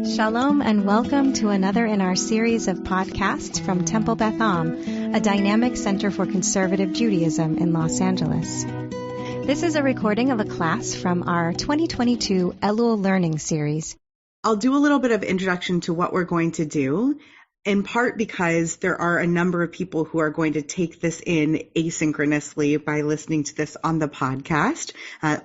Shalom and welcome to another in our series of podcasts from Temple Beth Am, a dynamic center for conservative Judaism in Los Angeles. This is a recording of a class from our 2022 Elul Learning Series. I'll do a little bit of introduction to what we're going to do, in part because there are a number of people who are going to take this in asynchronously by listening to this on the podcast,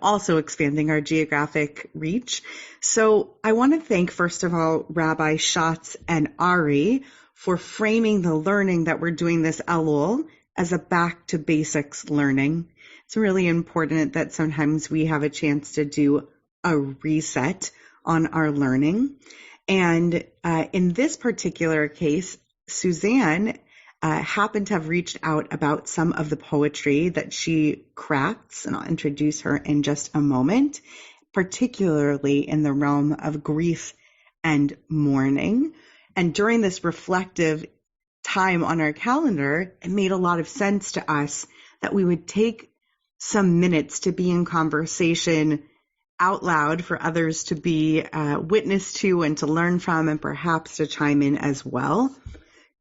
also expanding our geographic reach. So I want to thank, first of all, Rabbi Schatz and Ari for framing the learning that we're doing this Elul as a back to basics learning. It's really important that sometimes we have a chance to do a reset on our learning. And in this particular case, Suzanne happened to have reached out about some of the poetry that she crafts, and I'll introduce her in just a moment, particularly in the realm of grief and mourning. And during this reflective time on our calendar, it made a lot of sense to us that we would take some minutes to be in conversation out loud for others to be witness to and to learn from, and perhaps to chime in as well,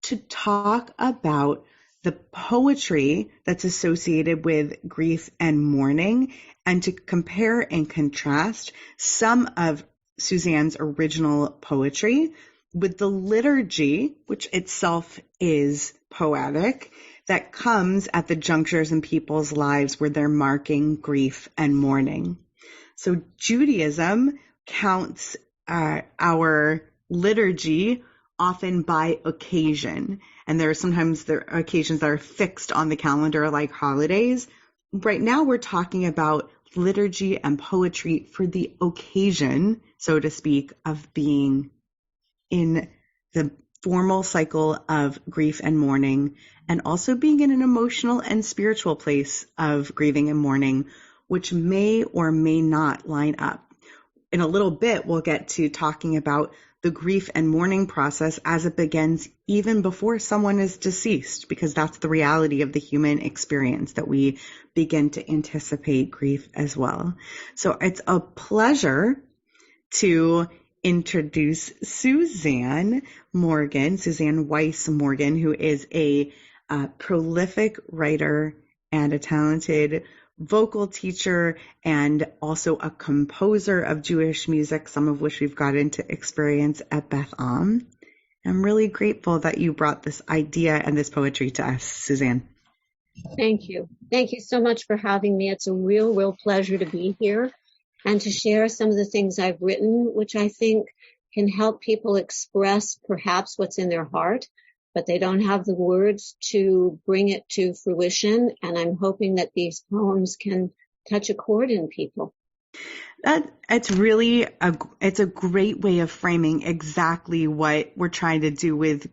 to talk about the poetry that's associated with grief and mourning, and to compare and contrast some of Suzanne's original poetry with the liturgy, which itself is poetic, that comes at the junctures in people's lives where they're marking grief and mourning. So Judaism counts our liturgy often by occasion, and there are occasions that are fixed on the calendar like holidays. Right now we're talking about liturgy and poetry for the occasion, so to speak, of being in the formal cycle of grief and mourning, and also being in an emotional and spiritual place of grieving and mourning, which may or may not line up. In a little bit, we'll get to talking about the grief and mourning process as it begins even before someone is deceased, because that's the reality of the human experience, that we begin to anticipate grief as well. So it's a pleasure to introduce Suzanne Weiss Morgen, who is a prolific writer and a talented vocal teacher, and also a composer of Jewish music, some of which we've gotten to experience at Beth Am. I'm really grateful that you brought this idea and this poetry to us, Suzanne. Thank you. Thank you so much for having me. It's a real pleasure to be here and to share some of the things I've written, which I think can help people express perhaps what's in their heart, but they don't have the words to bring it to fruition. And I'm hoping that these poems can touch a chord in people. It's a great way of framing exactly what we're trying to do with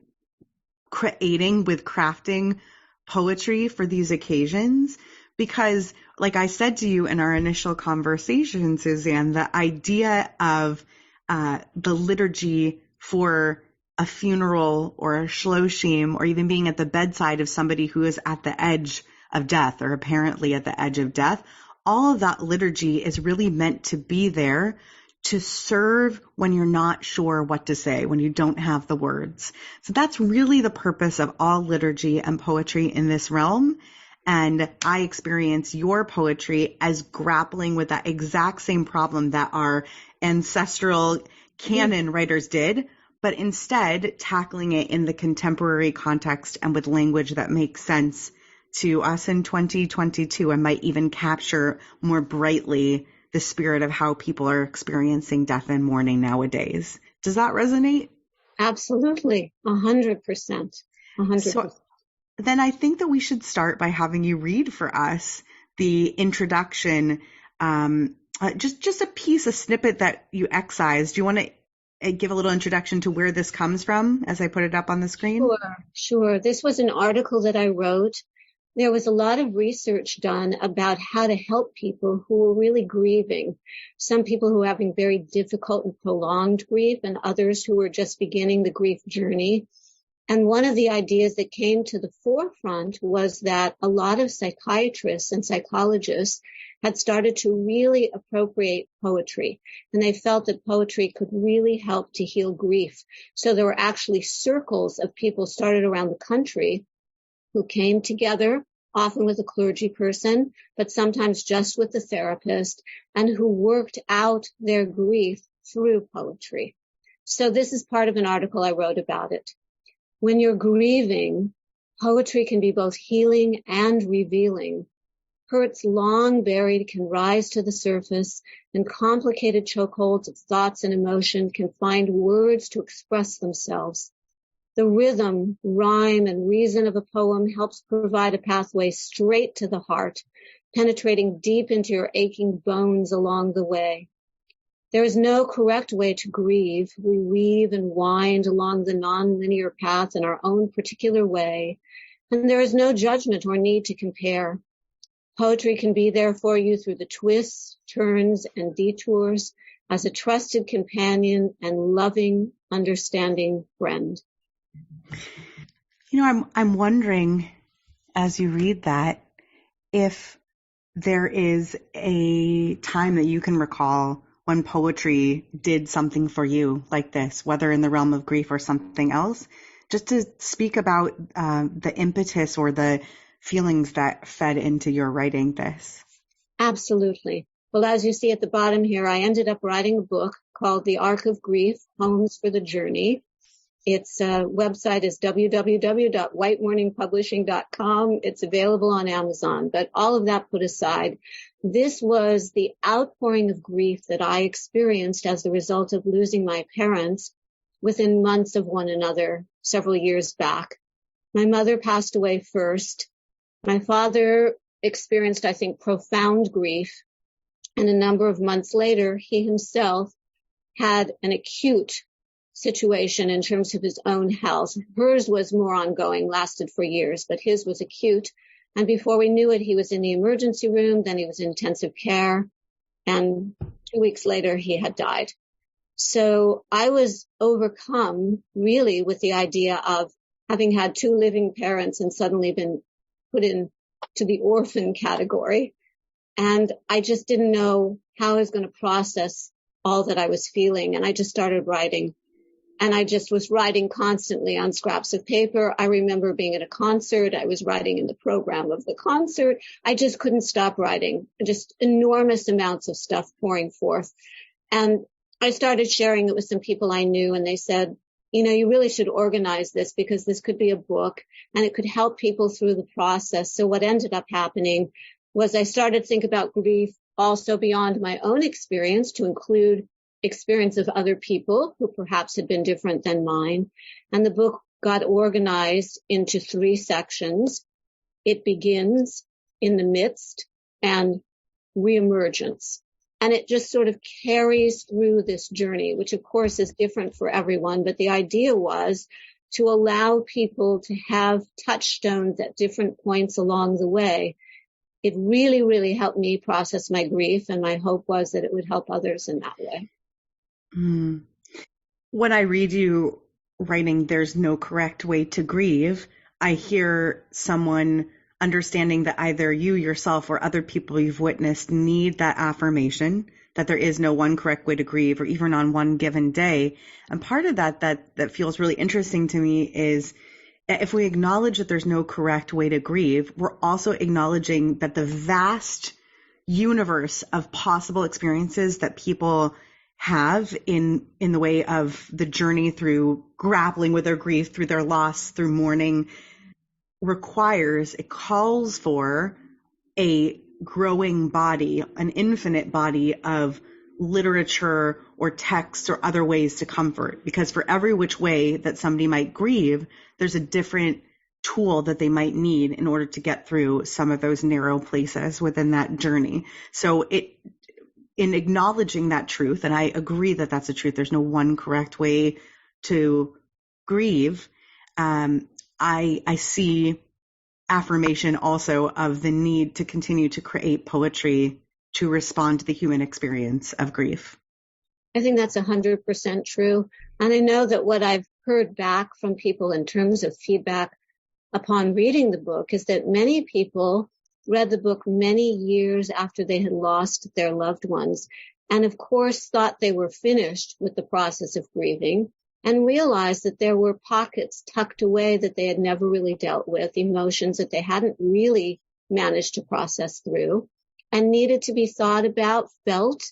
crafting poetry for these occasions. Because like I said to you in our initial conversation, Suzanne, the idea of the liturgy for a funeral or a shloshim, or even being at the bedside of somebody who is at the edge of death, or apparently at the edge of death, all of that liturgy is really meant to be there to serve when you're not sure what to say, when you don't have the words. So that's really the purpose of all liturgy and poetry in this realm. And I experience your poetry as grappling with that exact same problem that our ancestral canon writers did, but instead tackling it in the contemporary context and with language that makes sense to us in 2022 and might even capture more brightly the spirit of how people are experiencing death and mourning nowadays. Does that resonate? Absolutely. 100%. 100%. So then I think that we should start by having you read for us the introduction, just a snippet that you excised. Do you want to give a little introduction to where this comes from as I put it up on the screen? Sure. This was an article that I wrote. There was a lot of research done about how to help people who were really grieving. Some people who were having very difficult and prolonged grief, and others who were just beginning the grief journey. And one of the ideas that came to the forefront was that a lot of psychiatrists and psychologists had started to really appropriate poetry, and they felt that poetry could really help to heal grief. So there were actually circles of people started around the country who came together, often with a clergy person, but sometimes just with the therapist, and who worked out their grief through poetry. So this is part of an article I wrote about it. When you're grieving, poetry can be both healing and revealing. Hurts long buried can rise to the surface, and complicated chokeholds of thoughts and emotion can find words to express themselves. The rhythm, rhyme, and reason of a poem helps provide a pathway straight to the heart, penetrating deep into your aching bones along the way. There is no correct way to grieve. We weave and wind along the non-linear path in our own particular way, and there is no judgment or need to compare. Poetry can be there for you through the twists, turns, and detours as a trusted companion and loving, understanding friend. You know, I'm wondering, as you read that, if there is a time that you can recall when poetry did something for you like this, whether in the realm of grief or something else, just to speak about the impetus or the feelings that fed into your writing this. Absolutely. Well, as you see at the bottom here, I ended up writing a book called The Arc of Grief, Poems for the Journey. Its website is www.whitemorningpublishing.com. It's available on Amazon. But all of that put aside, this was the outpouring of grief that I experienced as the result of losing my parents within months of one another several years back. My mother passed away first. My father experienced, I think, profound grief. And a number of months later, he himself had an acute situation in terms of his own health. Hers was more ongoing, lasted for years, but his was acute. And before we knew it, he was in the emergency room, then he was in intensive care, and 2 weeks later, he had died. So I was overcome really with the idea of having had two living parents and suddenly been put in to the orphan category. And I just didn't know how I was going to process all that I was feeling. And I just started writing. And I just was writing constantly on scraps of paper. I remember being at a concert. I was writing in the program of the concert. I just couldn't stop writing, just enormous amounts of stuff pouring forth. And I started sharing it with some people I knew, and they said, you know, you really should organize this because this could be a book and it could help people through the process. So what ended up happening was I started to think about grief also beyond my own experience to include experience of other people who perhaps had been different than mine. And the book got organized into 3 sections. It begins, in the midst, and reemergence. And it just sort of carries through this journey, which of course is different for everyone. But the idea was to allow people to have touchstones at different points along the way. It really, really helped me process my grief. And my hope was that it would help others in that way. When I read you writing, there's no correct way to grieve, I hear someone understanding that either you yourself or other people you've witnessed need that affirmation that there is no one correct way to grieve or even on one given day. And part of that feels really interesting to me is if we acknowledge that there's no correct way to grieve, we're also acknowledging that the vast universe of possible experiences that people have in the way of the journey through grappling with their grief, through their loss, through mourning, it calls for a growing body, an infinite body of literature or texts or other ways to comfort. Because for every which way that somebody might grieve, there's a different tool that they might need in order to get through some of those narrow places within that journey. So in acknowledging that truth, and I agree that that's a truth, there's no one correct way to grieve, I see affirmation also of the need to continue to create poetry to respond to the human experience of grief. I think that's 100% true. And I know that what I've heard back from people in terms of feedback upon reading the book is that many people read the book many years after they had lost their loved ones, and of course thought they were finished with the process of grieving, and realized that there were pockets tucked away that they had never really dealt with, emotions that they hadn't really managed to process through, and needed to be thought about, felt,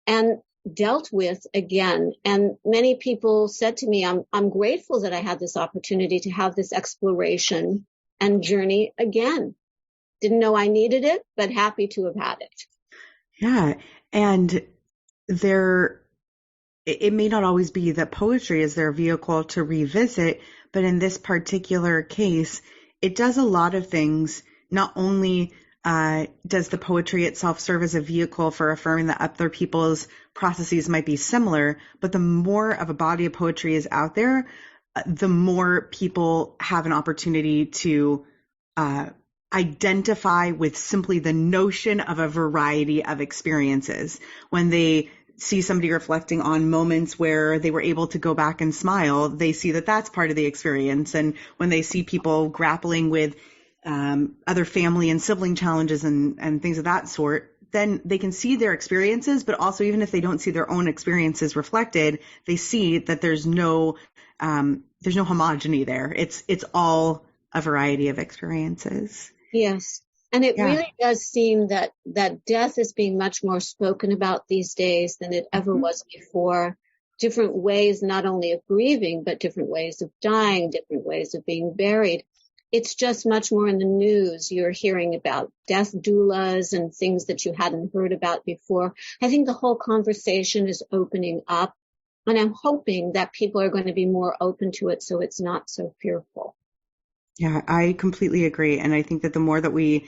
and dealt with again. And many people said to me, I'm grateful that I had this opportunity to have this exploration and journey again. Didn't know I needed it, but happy to have had it. Yeah. And it may not always be that poetry is their vehicle to revisit, but in this particular case, it does a lot of things. Not only does the poetry itself serve as a vehicle for affirming that other people's processes might be similar, but the more of a body of poetry is out there, the more people have an opportunity to identify with simply the notion of a variety of experiences. When they see somebody reflecting on moments where they were able to go back and smile, they see that that's part of the experience. And when they see people grappling with other family and sibling challenges and things of that sort, then they can see their experiences, but also even if they don't see their own experiences reflected, they see that there's no homogeny there. It's all a variety of experiences. Yes. And it really does seem that death is being much more spoken about these days than it ever was before. Different ways, not only of grieving, but different ways of dying, different ways of being buried. It's just much more in the news. You're hearing about death doulas and things that you hadn't heard about before. I think the whole conversation is opening up, and I'm hoping that people are going to be more open to it so it's not so fearful. Yeah, I completely agree. And I think that the more that we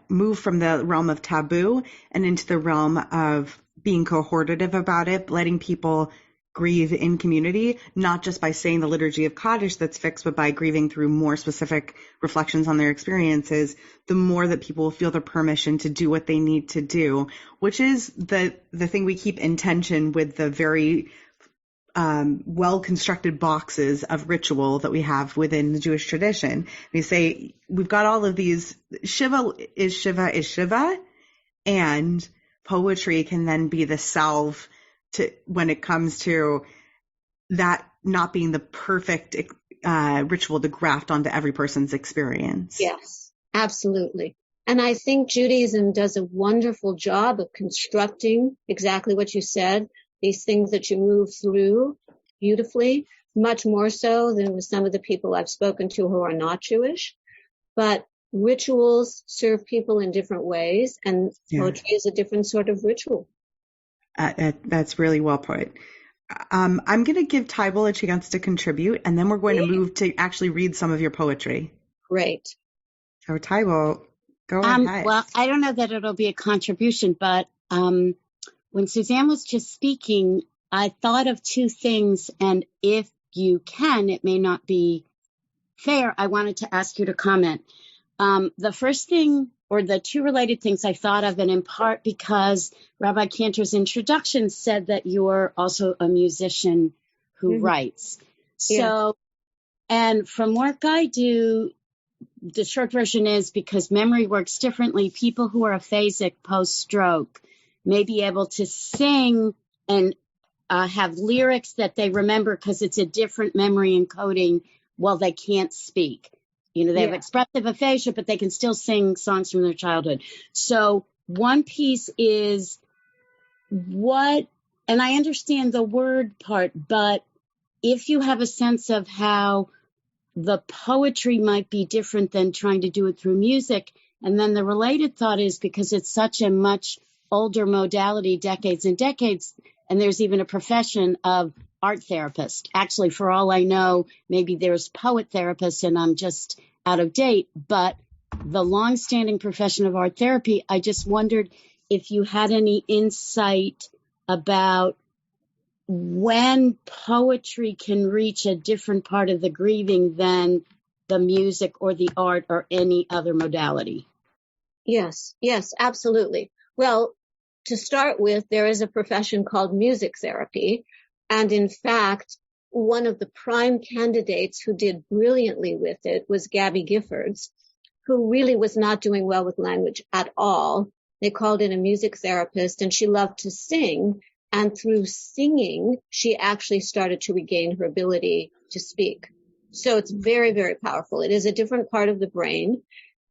move from the realm of taboo and into the realm of being cohortative about it, letting people grieve in community, not just by saying the liturgy of Kaddish that's fixed, but by grieving through more specific reflections on their experiences, the more that people will feel the permission to do what they need to do, which is the thing we keep in tension with the very well-constructed boxes of ritual that we have within the Jewish tradition. We say we've got all of these, Shiva is Shiva, and poetry can then be the salve to when it comes to that not being the perfect ritual to graft onto every person's experience. Yes, absolutely. And I think Judaism does a wonderful job of constructing exactly what you said, these things that you move through beautifully, much more so than with some of the people I've spoken to who are not Jewish. But rituals serve people in different ways, and poetry is a different sort of ritual. That's really well put. I'm going to give Tybal a chance to contribute, and then we're going to move to actually read some of your poetry. Great. So Tybal, go ahead. Well, I don't know that it'll be a contribution, but when Suzanne was just speaking, I thought of two things, and if you can, it may not be fair, I wanted to ask you to comment. The first thing, or the two related things I thought of, and in part because Rabbi Cantor's introduction said that you're also a musician who writes. So, and from work I do, the short version is, because memory works differently, people who are aphasic post-stroke may be able to sing and have lyrics that they remember because it's a different memory encoding while they can't speak. You know, they have expressive aphasia, but they can still sing songs from their childhood. So one piece is and I understand the word part, but if you have a sense of how the poetry might be different than trying to do it through music. And then the related thought is, because it's such a much older modality, decades and decades, and there's even a profession of art therapist. Actually, for all I know, maybe there's poet therapists and I'm just out of date, but the longstanding profession of art therapy, I just wondered if you had any insight about when poetry can reach a different part of the grieving than the music or the art or any other modality. Yes, absolutely. Well, to start with, there is a profession called music therapy. And in fact, one of the prime candidates who did brilliantly with it was Gabby Giffords, who really was not doing well with language at all. They called in a music therapist, and she loved to sing. And through singing, she actually started to regain her ability to speak. So it's very, very powerful. It is a different part of the brain.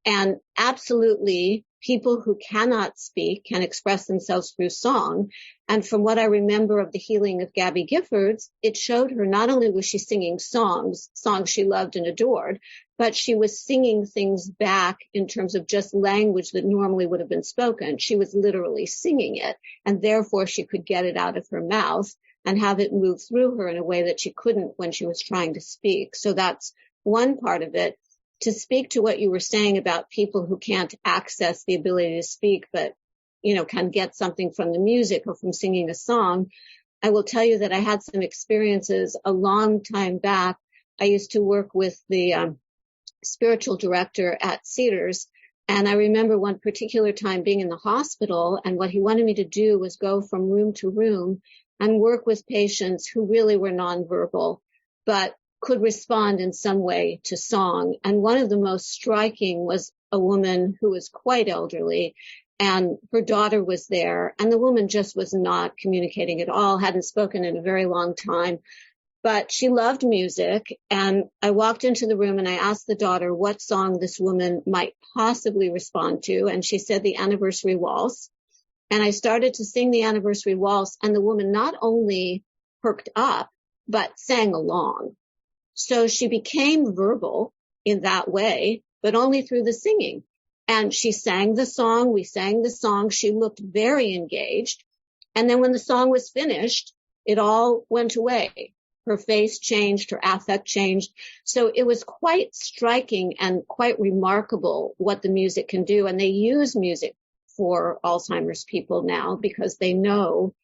And absolutely, people who cannot speak can express themselves through song. And from what I remember of the healing of Gabby Giffords, it showed her not only was she singing songs she loved and adored, but she was singing things back in terms of just language that normally would have been spoken. She was literally singing it, and therefore she could get it out of her mouth and have it move through her in a way that she couldn't when she was trying to speak. So that's one part of it. To speak to what you were saying about people who can't access the ability to speak, but, can get something from the music or from singing a song, I will tell you that I had some experiences a long time back. I used to work with the spiritual director at Cedars, and I remember one particular time being in the hospital, and what he wanted me to do was go from room to room and work with patients who really were nonverbal, but could respond in some way to song. And one of the most striking was a woman who was quite elderly, and her daughter was there, and the woman just was not communicating at all, hadn't spoken in a very long time, but she loved music. And I walked into the room and I asked the daughter what song this woman might possibly respond to, and she said the Anniversary Waltz. And I started to sing the Anniversary Waltz, and the woman not only perked up, but sang along. So she became verbal in that way, but only through the singing. And she sang the song. We sang the song. She looked very engaged. And then when the song was finished, it all went away. Her face changed, her affect changed. So it was quite striking and quite remarkable what the music can do. And they use music for Alzheimer's people now because they know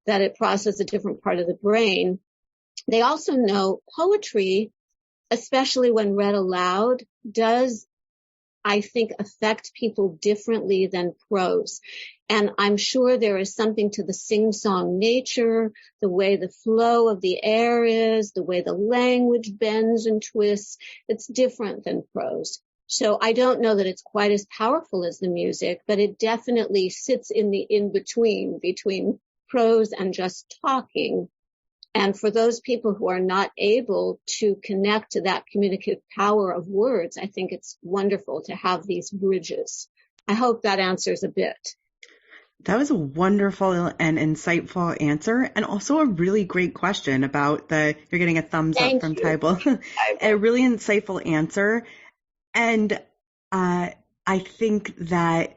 that it processes a different part of the brain. They also know poetry, especially when read aloud, does, I think, affect people differently than prose. And I'm sure there is something to the sing-song nature, the way the flow of the air is, the way the language bends and twists. It's different than prose. So I don't know that it's quite as powerful as the music, but it definitely sits in the in-between, between prose and just talking. And for those people who are not able to connect to that communicative power of words, I think it's wonderful to have these bridges. I hope that answers a bit. That was a wonderful and insightful answer, and also a really great question about you're getting a thumbs up from Tybal. A really insightful answer. And I think that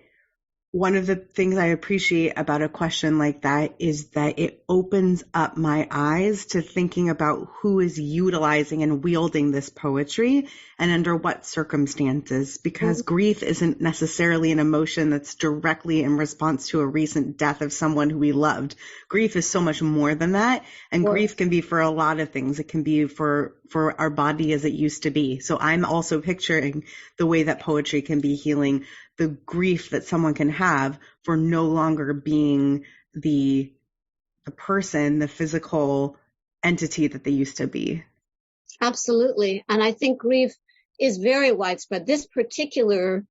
one of the things I appreciate about a question like that is that it opens up my eyes to thinking about who is utilizing and wielding this poetry and under what circumstances, because grief isn't necessarily an emotion that's directly in response to a recent death of someone who we loved. Grief is so much more than that, and grief can be for a lot of things. It can be for our body as it used to be. So I'm also picturing the way that poetry can be healing the grief that someone can have for no longer being the person, the physical entity that they used to be. Absolutely. And I think grief is very widespread. This particular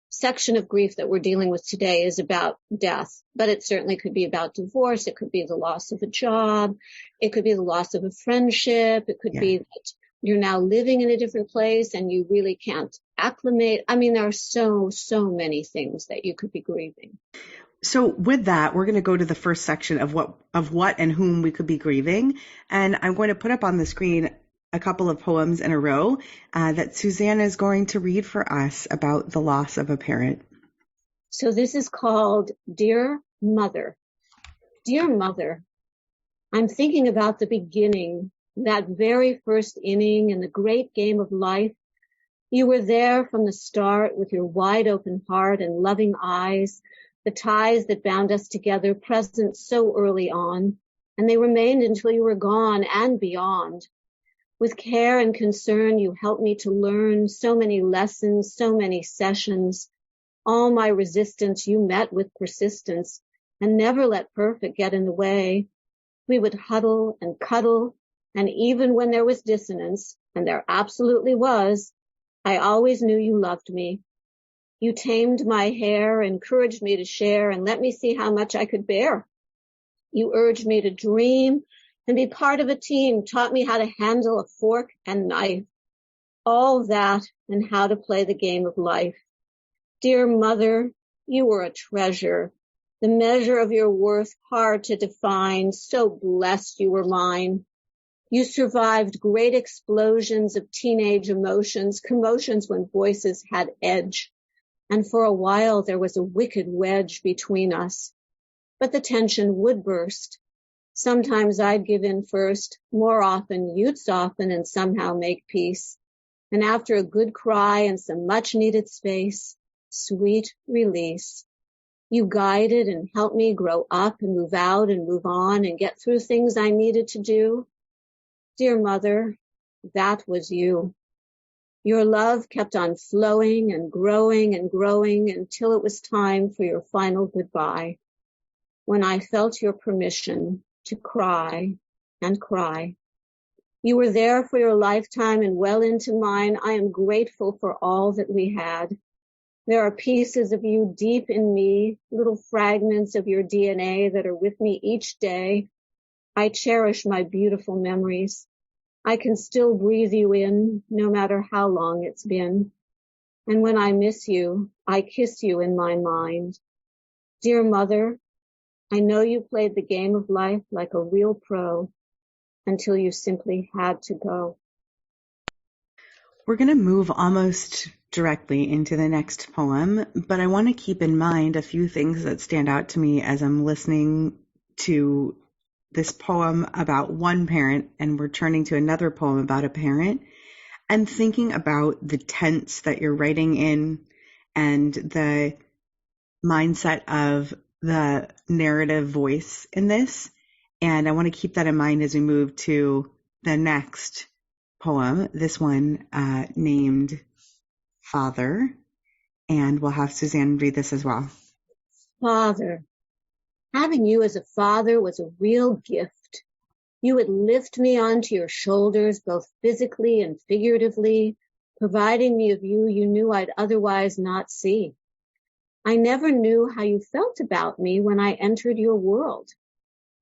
section of grief that we're dealing with today is about death, but it certainly could be about divorce. It could be the loss of a job. It could be the loss of a friendship. It could be that you're now living in a different place and you really can't acclimate. I mean, there are so many things that you could be grieving. So with that, we're going to go to the first section of what and whom we could be grieving. And I'm going to put up on the screen a couple of poems in a row that Suzanne is going to read for us about the loss of a parent. So this is called Dear Mother. Dear Mother, I'm thinking about the beginning, that very first inning in the great game of life. You were there from the start with your wide open heart and loving eyes, the ties that bound us together present so early on, and they remained until you were gone and beyond. With care and concern, you helped me to learn so many lessons, so many sessions. All my resistance you met with persistence and never let perfect get in the way. We would huddle and cuddle, and even when there was dissonance, and there absolutely was, I always knew you loved me, You tamed my hair, encouraged me to share, and let me see how much I could bear. You urged me to dream and be part of a team, taught me how to handle a fork and knife. All that and how to play the game of life. Dear mother, you were a treasure. The measure of your worth hard to define. So blessed you were mine. You survived great explosions of teenage emotions, commotions when voices had edge. And for a while there was a wicked wedge between us. But the tension would burst. Sometimes I'd give in first. More often you'd soften and somehow make peace. And after a good cry and some much needed space, sweet release. You guided and helped me grow up and move out and move on and get through things I needed to do. Dear mother, that was you. Your love kept on flowing and growing until it was time for your final goodbye. When I felt your permission to cry and cry. You were there for your lifetime and well into mine. I am grateful for all that we had. There are pieces of you deep in me, little fragments of your DNA that are with me each day. I cherish my beautiful memories. I can still breathe you in, no matter how long it's been. And when I miss you, I kiss you in my mind. Dear mother, I know you played the game of life like a real pro until you simply had to go. We're going to move almost directly into the next poem, but I want to keep in mind a few things that stand out to me as I'm listening to this poem about one parent and we're turning to another poem about a parent and thinking about the tense that you're writing in and the mindset of the narrative voice in this. And I want to keep that in mind as we move to the next poem, this one named Father. And we'll have Suzanne read this as well. Father. Having you as a father was a real gift. You would lift me onto your shoulders, both physically and figuratively, providing me of you knew I'd otherwise not see. I never knew how you felt about me when I entered your world.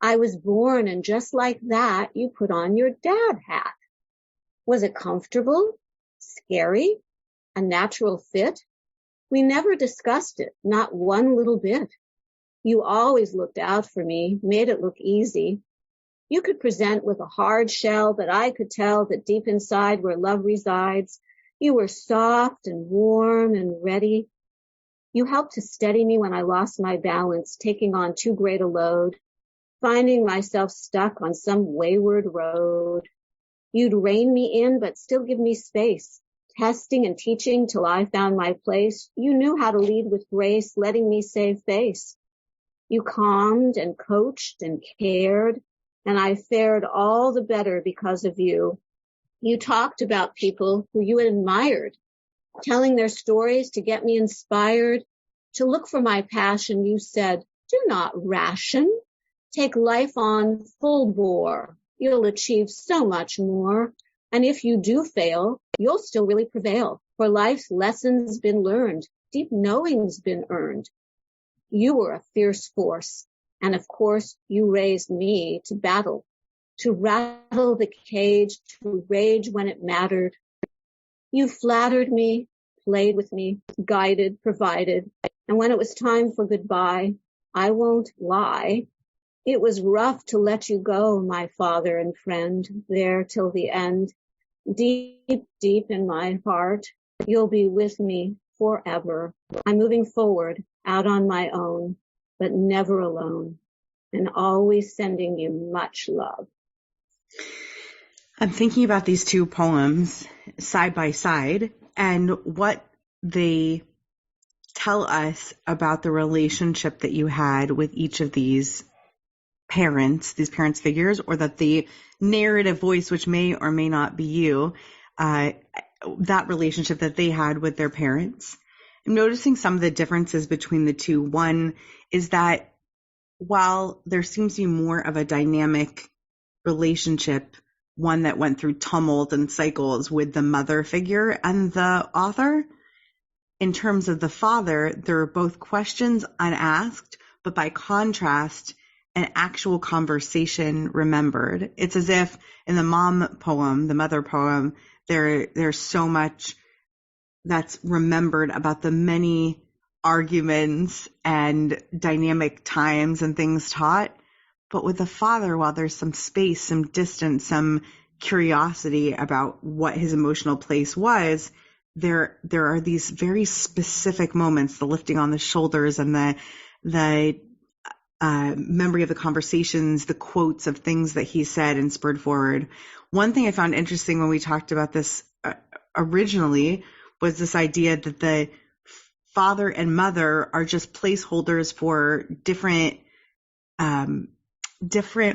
I was born, and just like that, you put on your dad hat. Was it comfortable? Scary? A natural fit? We never discussed it, not one little bit. You always looked out for me, made it look easy. You could present with a hard shell, but I could tell that deep inside where love resides, you were soft and warm and ready. You helped to steady me when I lost my balance, taking on too great a load, finding myself stuck on some wayward road. You'd rein me in, but still give me space, testing and teaching till I found my place. You knew how to lead with grace, letting me save face. You calmed and coached and cared, and I fared all the better because of you. You talked about people who you admired, telling their stories to get me inspired. To look for my passion, you said, do not ration. Take life on full bore. You'll achieve so much more. And if you do fail, you'll still really prevail. For life's lessons been learned, deep knowing's been earned. You were a fierce force. And of course, you raised me to battle, to rattle the cage, to rage when it mattered. You flattered me, played with me, guided, provided. And when it was time for goodbye, I won't lie. It was rough to let you go, my father and friend, there till the end. Deep, deep in my heart, you'll be with me forever. I'm moving forward, out on my own, but never alone, and always sending you much love. I'm thinking about these two poems side by side and what they tell us about the relationship that you had with each of these parents figures, or that the narrative voice, which may or may not be you, that relationship that they had with their parents. I'm noticing some of the differences between the two. One is that while there seems to be more of a dynamic relationship, one that went through tumult and cycles with the mother figure and the author, in terms of the father, there are both questions unasked, but by contrast, an actual conversation remembered. It's as if in the mom poem, the mother poem, there's so much that's remembered about the many arguments and dynamic times and things taught. But with the father, while there's some space, some distance, some curiosity about what his emotional place was, there are these very specific moments, the lifting on the shoulders and the memory of the conversations, the quotes of things that he said and spurred forward. One thing I found interesting when we talked about this originally was this idea that the father and mother are just placeholders for different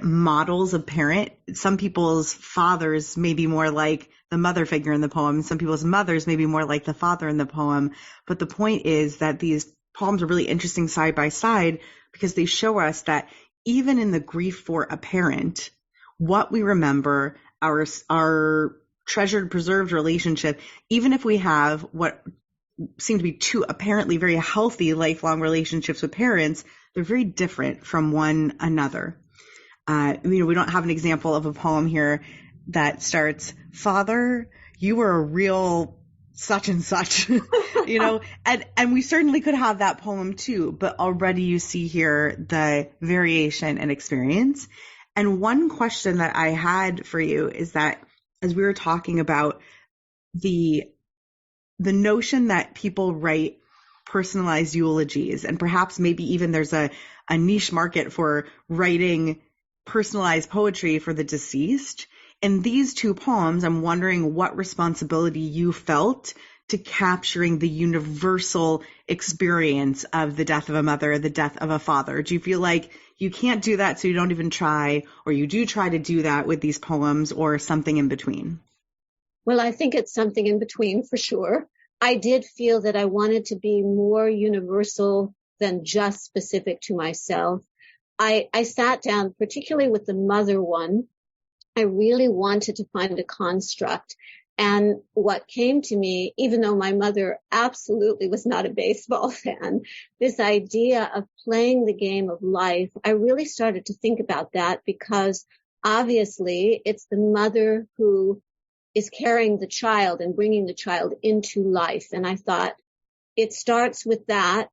models of parent. Some people's fathers may be more like the mother figure in the poem. Some people's mothers may be more like the father in the poem. But the point is that these poems are really interesting side by side because they show us that even in the grief for a parent, what we remember, our treasured, preserved relationship, even if we have what seem to be two apparently very healthy lifelong relationships with parents, they're very different from one another. We don't have an example of a poem here that starts, "Father, you were a real such and such," and we certainly could have that poem too, but already you see here the variation and experience. And one question that I had for you is that as we were talking about the notion that people write personalized eulogies, and perhaps maybe even there's a niche market for writing personalized poetry for the deceased. In these two poems, I'm wondering what responsibility you felt to capturing the universal experience of the death of a mother, the death of a father. Do you feel like you can't do that, so you don't even try, or you do try to do that with these poems, or something in between? Well, I think it's something in between for sure. I did feel that I wanted to be more universal than just specific to myself. I sat down, particularly with the mother one. I really wanted to find a construct. And what came to me, even though my mother absolutely was not a baseball fan, this idea of playing the game of life, I really started to think about that because obviously it's the mother who is carrying the child and bringing the child into life. And I thought it starts with that,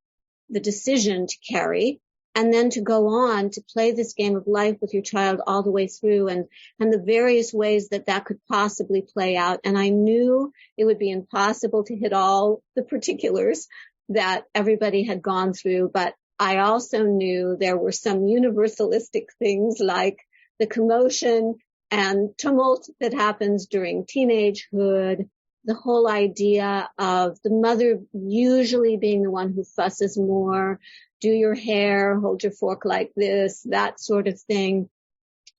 the decision to carry, and then to go on to play this game of life with your child all the way through and the various ways that could possibly play out. And I knew it would be impossible to hit all the particulars that everybody had gone through. But I also knew there were some universalistic things like the commotion and tumult that happens during teenagehood, the whole idea of the mother usually being the one who fusses more, do your hair, hold your fork like this, that sort of thing.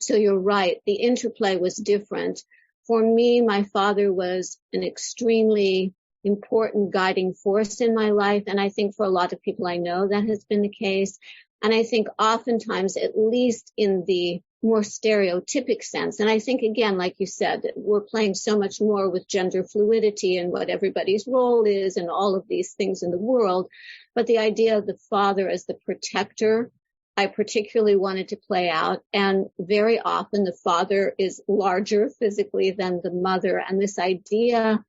So you're right, the interplay was different. For me, my father was an extremely important guiding force in my life, and I think for a lot of people I know that has been the case. And I think oftentimes, at least in the more stereotypic sense, and I think, again, like you said, we're playing so much more with gender fluidity and what everybody's role is and all of these things in the world. But the idea of the father as the protector, I particularly wanted to play out. And very often the father is larger physically than the mother. And this idea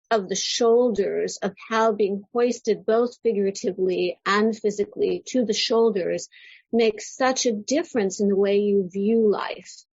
of the shoulders, of how being hoisted both figuratively and physically to the shoulders makes such a difference in the way you view life.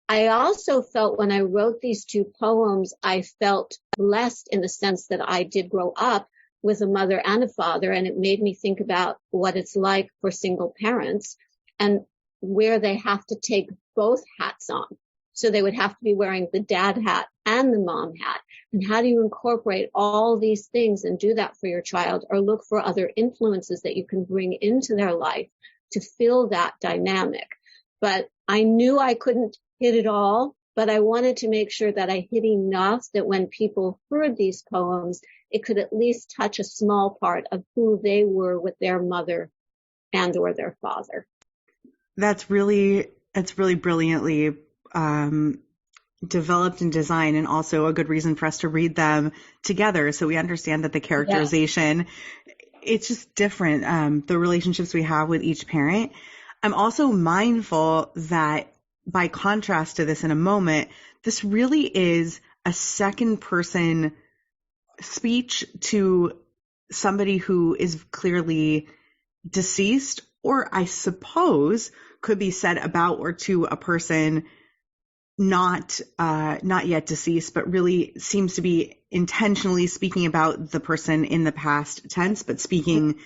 I also felt when I wrote these two poems, I felt blessed in the sense that I did grow up with a mother and a father, and it made me think about what it's like for single parents and where they have to take both hats on. So they would have to be wearing the dad hat and the mom hat. And how do you incorporate all these things and do that for your child, or look for other influences that you can bring into their life to fill that dynamic? But I knew I couldn't hit it all, but I wanted to make sure that I hit enough that when people heard these poems, it could at least touch a small part of who they were with their mother and or their father. That's really brilliantly developed and designed, and also a good reason for us to read them together so we understand that the characterization, it's just different, the relationships we have with each parent. I'm also mindful that by contrast to this in a moment, this really is a second person speech to somebody who is clearly deceased, or I suppose could be said about or to a person not yet deceased, but really seems to be intentionally speaking about the person in the past tense, but speaking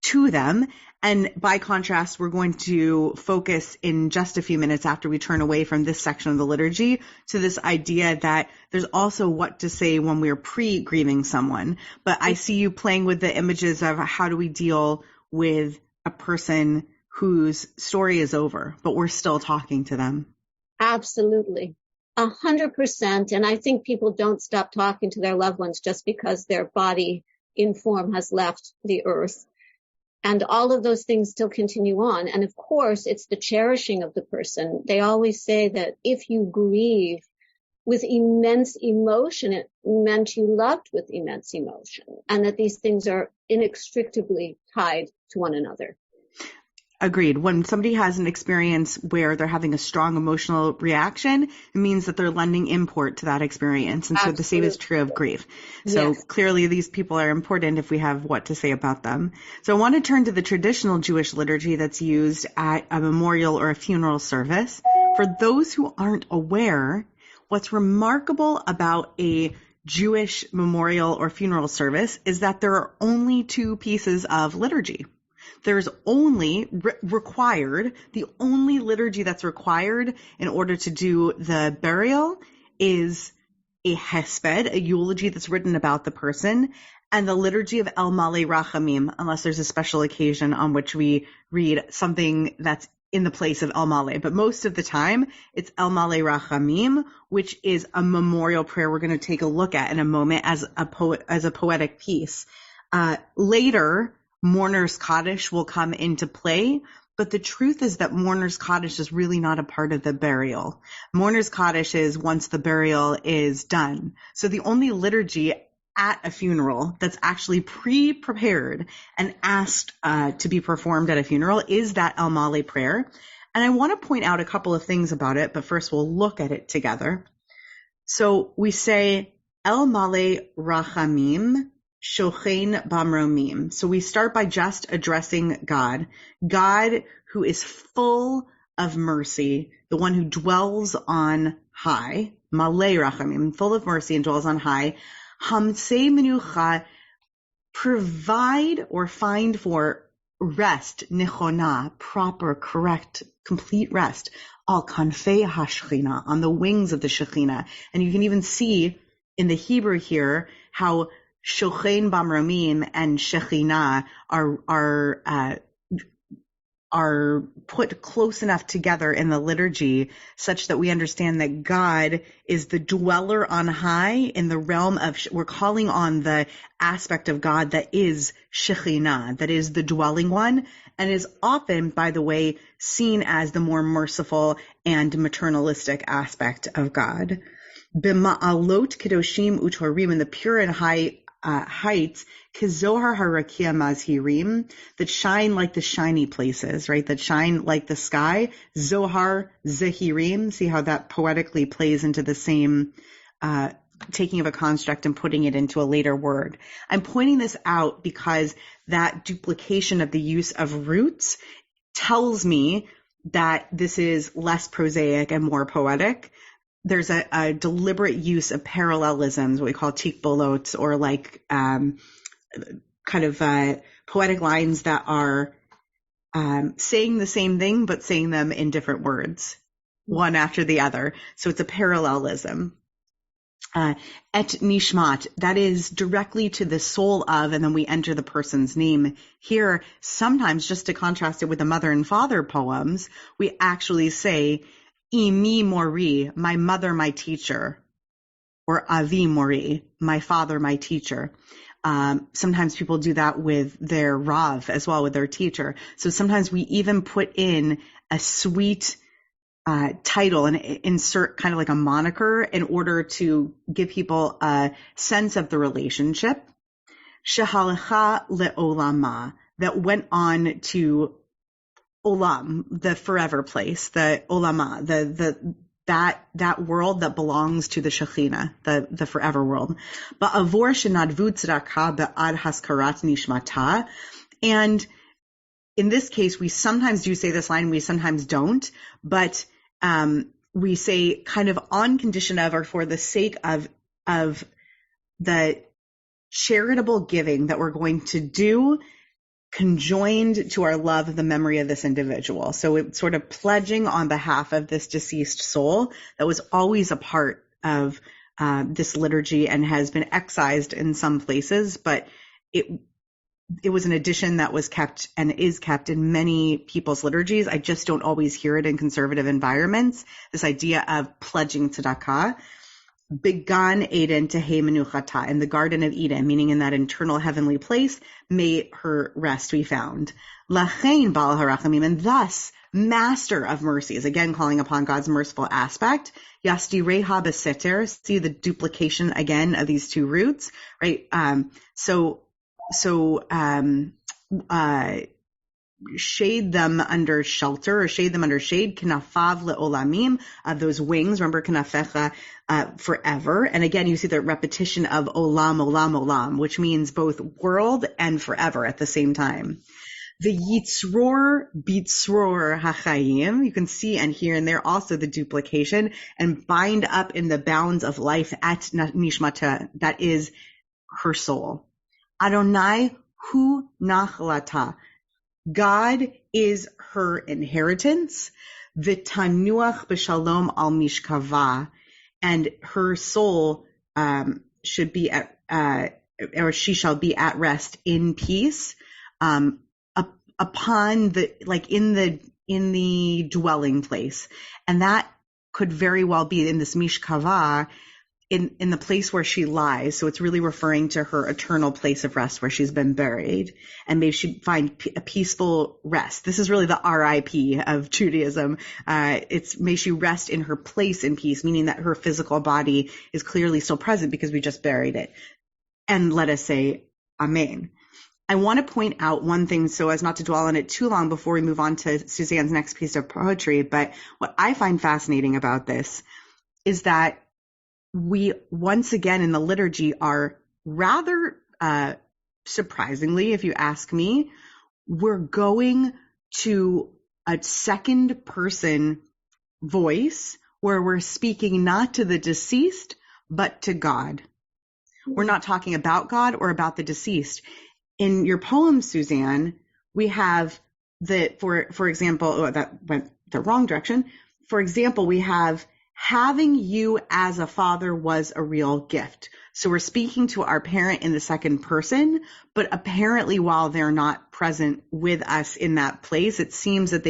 to them. And by contrast, we're going to focus in just a few minutes after we turn away from this section of the liturgy to this idea that there's also what to say when we're pre-grieving someone. But I see you playing with the images of how do we deal with a person whose story is over, but we're still talking to them. Absolutely. 100%. And I think people don't stop talking to their loved ones just because their body in form has left the earth. And all of those things still continue on. And of course, it's the cherishing of the person. They always say that if you grieve with immense emotion, it meant you loved with immense emotion, and that these things are inextricably tied to one another. Agreed. When somebody has an experience where they're having a strong emotional reaction, it means that they're lending import to that experience. And so the same is true of grief. So clearly these people are important if we have what to say about them. So I want to turn to the traditional Jewish liturgy that's used at a memorial or a funeral service. For those who aren't aware, what's remarkable about a Jewish memorial or funeral service is that there are only two pieces of liturgy. There's only required, the only liturgy that's required in order to do the burial is a hesped, a eulogy that's written about the person, and the liturgy of El Malei Rachamim, unless there's a special occasion on which we read something that's in the place of El Malei. But most of the time, it's El Malei Rachamim, which is a memorial prayer we're going to take a look at in a moment as a poetic piece. Later, Mourner's Kaddish will come into play, but the truth is that Mourner's Kaddish is really not a part of the burial. Mourner's Kaddish is once the burial is done. So the only liturgy at a funeral that's actually pre-prepared and asked to be performed at a funeral is that El Malei prayer. And I want to point out a couple of things about it, but first we'll look at it together. So we say El Malei Rachamim Shochein Bamromim. So we start by just addressing God who is full of mercy, the one who dwells on high, Malei Rachamim, full of mercy and dwells on high. Hamsei Menucha, provide or find for rest, Nechona, proper, correct, complete rest, Al Kanfei HaShechina, on the wings of the Shechina. And you can even see in the Hebrew here how Shochein Bamromim and Shechina are put close enough together in the liturgy such that we understand that God is the dweller on high in the realm of, we're calling on the aspect of God that is Shechina, that is the dwelling one, and is often, by the way, seen as the more merciful and maternalistic aspect of God. B'ma'alot kedoshim utorim, in the pure and high heights, kizohar harakia mazhirim, that shine like the shiny places, right? That shine like the sky. Zohar zehirim. See how that poetically plays into the same taking of a construct and putting it into a later word. I'm pointing this out because that duplication of the use of roots tells me that this is less prosaic and more poetic. There's a deliberate use of parallelisms, what we call tikbolot, or like poetic lines that are saying the same thing but saying them in different words, one after the other. So it's a parallelism. Et nishmat, that is directly to the soul of, and then we enter the person's name. Here, sometimes, just to contrast it with the mother and father poems, we actually say, Imi mori, my mother, my teacher, or Avi mori, my father, my teacher. Sometimes people do that with their Rav as well, with their teacher. So sometimes we even put in a sweet title and insert kind of like a moniker in order to give people a sense of the relationship. Shehalecha le'olama, that went on to olam, the forever place, the olama, that world that belongs to the Shekhinah, the forever world. Ba'avor shenadvu tzedakah be'ad haskarat nishmata. And in this case, we sometimes do say this line, we sometimes don't, but we say kind of on condition of, or for the sake of the charitable giving that we're going to do, conjoined to our love of the memory of this individual. So it's sort of pledging on behalf of this deceased soul that was always a part of this liturgy and has been excised in some places, but it was an addition that was kept and is kept in many people's liturgies. I just don't always hear it in conservative environments. This idea of pledging tzedakah. Began Eden Tehei Menuchata, in the Garden of Eden, meaning in that internal heavenly place, may her rest be found. Lachein Baal Harachamim, and thus, Master of mercies, again calling upon God's merciful aspect. Yasti Reha Beseter, see the duplication again of these two roots, right? Shade them under shelter, or shade them under shade, kanafav le'olamim, those wings, remember kanafecha, forever. And again, you see the repetition of olam, olam, olam, which means both world and forever at the same time. The yitzror, bitzror hachayim, you can see and hear in there also the duplication, and bind up in the bounds of life at nishmata, that is her soul. Adonai hu nachlata, God is her inheritance. V'tanuach b'shalom al mishkava, and her soul should be or she shall be at rest in peace, upon the, like in the dwelling place, and that could very well be in this mishkava, in the place where she lies. So it's really referring to her eternal place of rest where she's been buried, and may she find a peaceful rest. This is really the RIP of Judaism. It's may she rest in her place in peace, meaning that her physical body is clearly still present because we just buried it. And let us say Amen. I want to point out one thing so as not to dwell on it too long before we move on to Suzanne's next piece of poetry. But what I find fascinating about this is that we, once again in the liturgy, are rather surprisingly, if you ask me, we're going to a second person voice where we're speaking not to the deceased, but to God. We're not talking about God or about the deceased. In your poem, Suzanne, we have for example, that went the wrong direction. For example, we have, having you as a father was a real gift. So we're speaking to our parent in the second person, but apparently while they're not present with us in that place, it seems that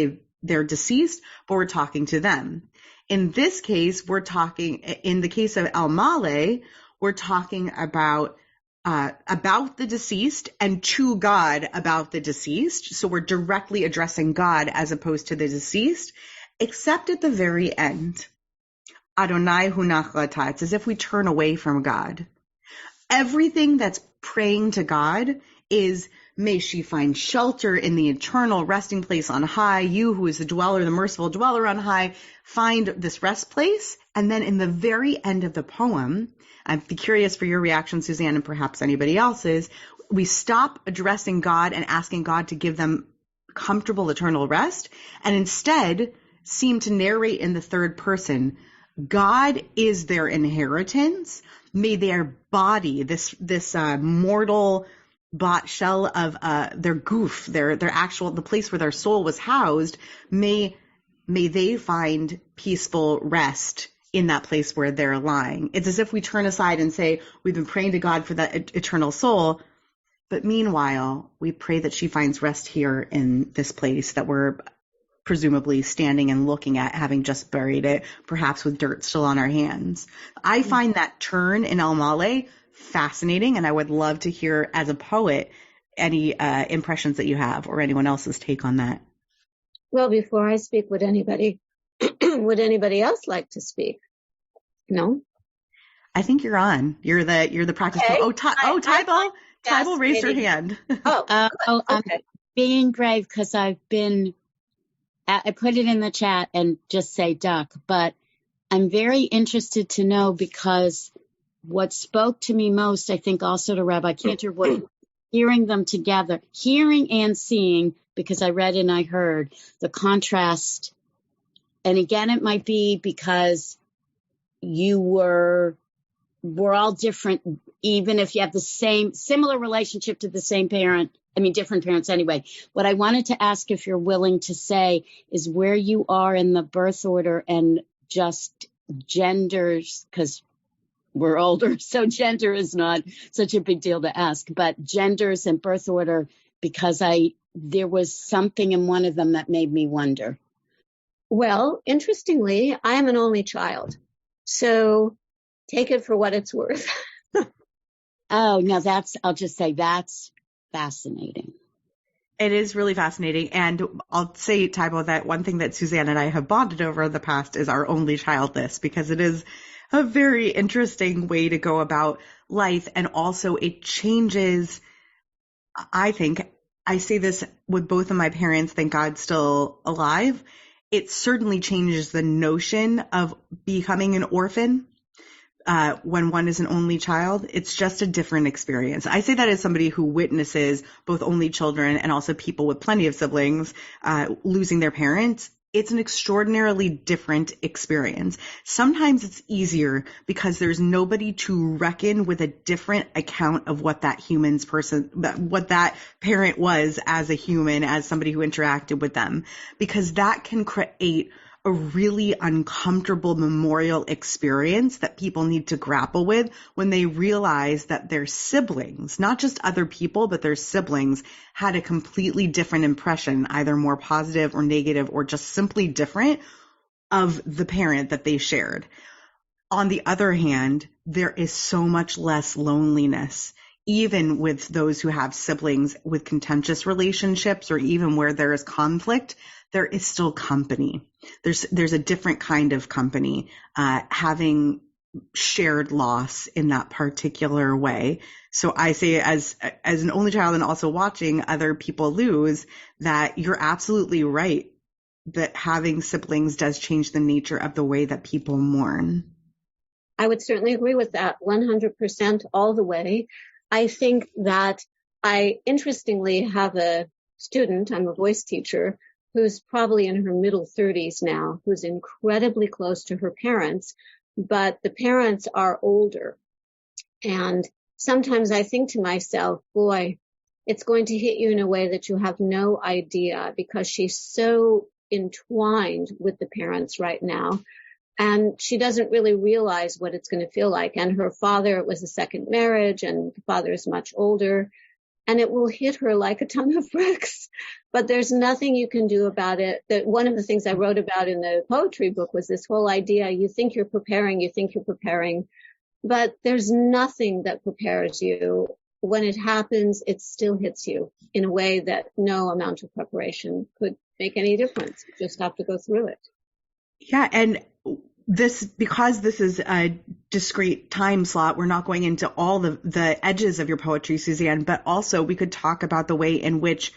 they're deceased, but we're talking to them. In this case, we're talking, in the case of El Male, we're talking about the deceased and to God about the deceased. So we're directly addressing God as opposed to the deceased, except at the very end. Adonai hu nachlata. It's as if we turn away from God. Everything that's praying to God is, may she find shelter in the eternal resting place on high. You who is the dweller, the merciful dweller on high, find this rest place. And then in the very end of the poem, I'd be curious for your reaction, Suzanne, and perhaps anybody else's, we stop addressing God and asking God to give them comfortable eternal rest, and instead seem to narrate in the third person, God is their inheritance. May their body, this mortal shell of their goof, their actual, the place where their soul was housed, may they find peaceful rest in that place where they're lying. It's as if we turn aside and say, we've been praying to God for that eternal soul, but meanwhile, we pray that she finds rest here in this place that we're presumably standing and looking at, having just buried it, perhaps with dirt still on our hands. I find that turn in El Male fascinating, and I would love to hear, as a poet, any impressions that you have or anyone else's take on that. Well, before I speak, would anybody Would anybody else like to speak? No? I think you're on. You're the practice. Okay. Tybal, raise your hand. Oh, I'm okay. being brave because I put it in the chat and just say duck, but I'm very interested to know, because what spoke to me most, I think also to Rabbi Cantor, was hearing them together, hearing and seeing, because I read and I heard the contrast. And again, it might be because we're all different, even if you have the similar relationship to the same parent. I mean, different parents anyway. What I wanted to ask, if you're willing to say, is where you are in the birth order and just genders, because we're older, so gender is not such a big deal to ask, but genders and birth order, because there was something in one of them that made me wonder. Well, interestingly, I am an only child, so take it for what it's worth. Oh, now I'll just say that's fascinating. It is really fascinating. And I'll say, Tybal, that one thing that Suzanne and I have bonded over in the past is our only child list, because it is a very interesting way to go about life. And also it changes, I think, I say this with both of my parents, thank God, still alive. It certainly changes the notion of becoming an orphan. When one is an only child, it's just a different experience. I say that as somebody who witnesses both only children and also people with plenty of siblings losing their parents. It's an extraordinarily different experience. Sometimes it's easier because there's nobody to reckon with a different account of what that what that parent was as a human, as somebody who interacted with them, because that can create a really uncomfortable memorial experience that people need to grapple with when they realize that their siblings, not just other people, but their siblings, had a completely different impression, either more positive or negative or just simply different, of the parent that they shared. On the other hand, there is so much less loneliness, even with those who have siblings with contentious relationships, or even where there is conflict. There is still company. There's a different kind of company, having shared loss in that particular way. So I say, as an only child and also watching other people lose, that you're absolutely right, that having siblings does change the nature of the way that people mourn. I would certainly agree with that 100% all the way. I think that I interestingly have a student, I'm a voice teacher, who's probably in her middle 30s now, who's incredibly close to her parents, but the parents are older. And sometimes I think to myself, boy, it's going to hit you in a way that you have no idea, because she's so entwined with the parents right now. And she doesn't really realize what it's going to feel like. And her father, it was a second marriage, and the father is much older. And it will hit her like a ton of bricks. But there's nothing you can do about it. That one of the things I wrote about in the poetry book was this whole idea, you think you're preparing, but there's nothing that prepares you. When it happens, it still hits you in a way that no amount of preparation could make any difference. You just have to go through it. Yeah, and because this is a discrete time slot, we're not going into all the edges of your poetry, Suzanne, but also we could talk about the way in which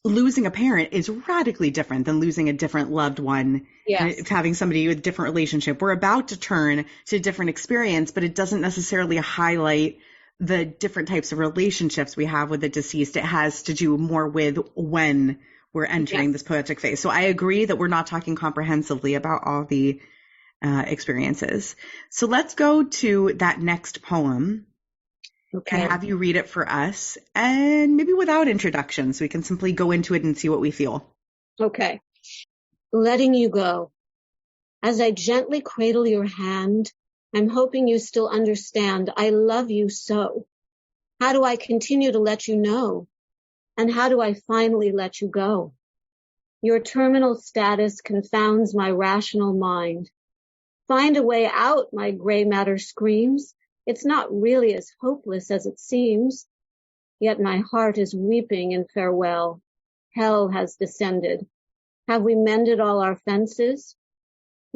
losing a parent is radically different than losing a different loved one. Yes. It's having somebody with a different relationship. We're about to turn to a different experience, but it doesn't necessarily highlight the different types of relationships we have with the deceased. It has to do more with when we're entering this poetic phase. So I agree that we're not talking comprehensively about all the experiences. So let's go to that next poem and have you read it for us, and maybe without introduction, so we can simply go into it and see what we feel. Okay. Letting you go. As I gently cradle your hand, I'm hoping you still understand I love you so. How do I continue to let you know? And how do I finally let you go? Your terminal status confounds my rational mind. Find a way out, my gray matter screams. It's not really as hopeless as it seems. Yet my heart is weeping in farewell. Hell has descended. Have we mended all our fences?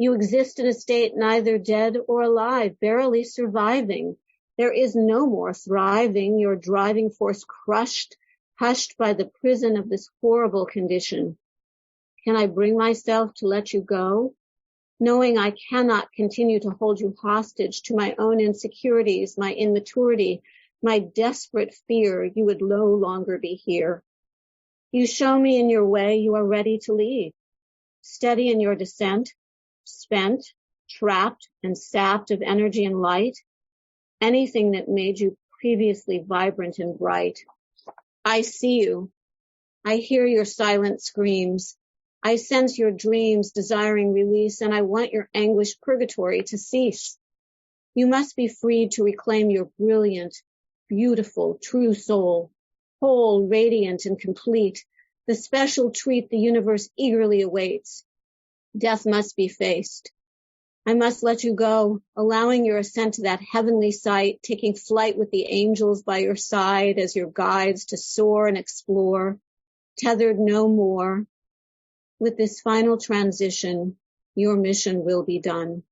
You exist in a state neither dead or alive, barely surviving. There is no more thriving, your driving force crushed, hushed by the prison of this horrible condition. Can I bring myself to let you go? Knowing I cannot continue to hold you hostage to my own insecurities, my immaturity, my desperate fear you would no longer be here. You show me in your way you are ready to leave. Steady in your descent, spent, trapped, and sapped of energy and light, anything that made you previously vibrant and bright. I see you. I hear your silent screams. I sense your dreams desiring release, and I want your anguished purgatory to cease. You must be freed to reclaim your brilliant, beautiful, true soul, whole, radiant, and complete, the special treat the universe eagerly awaits. Death must be faced. I must let you go, allowing your ascent to that heavenly sight, taking flight with the angels by your side as your guides to soar and explore, tethered no more. With this final transition, your mission will be done,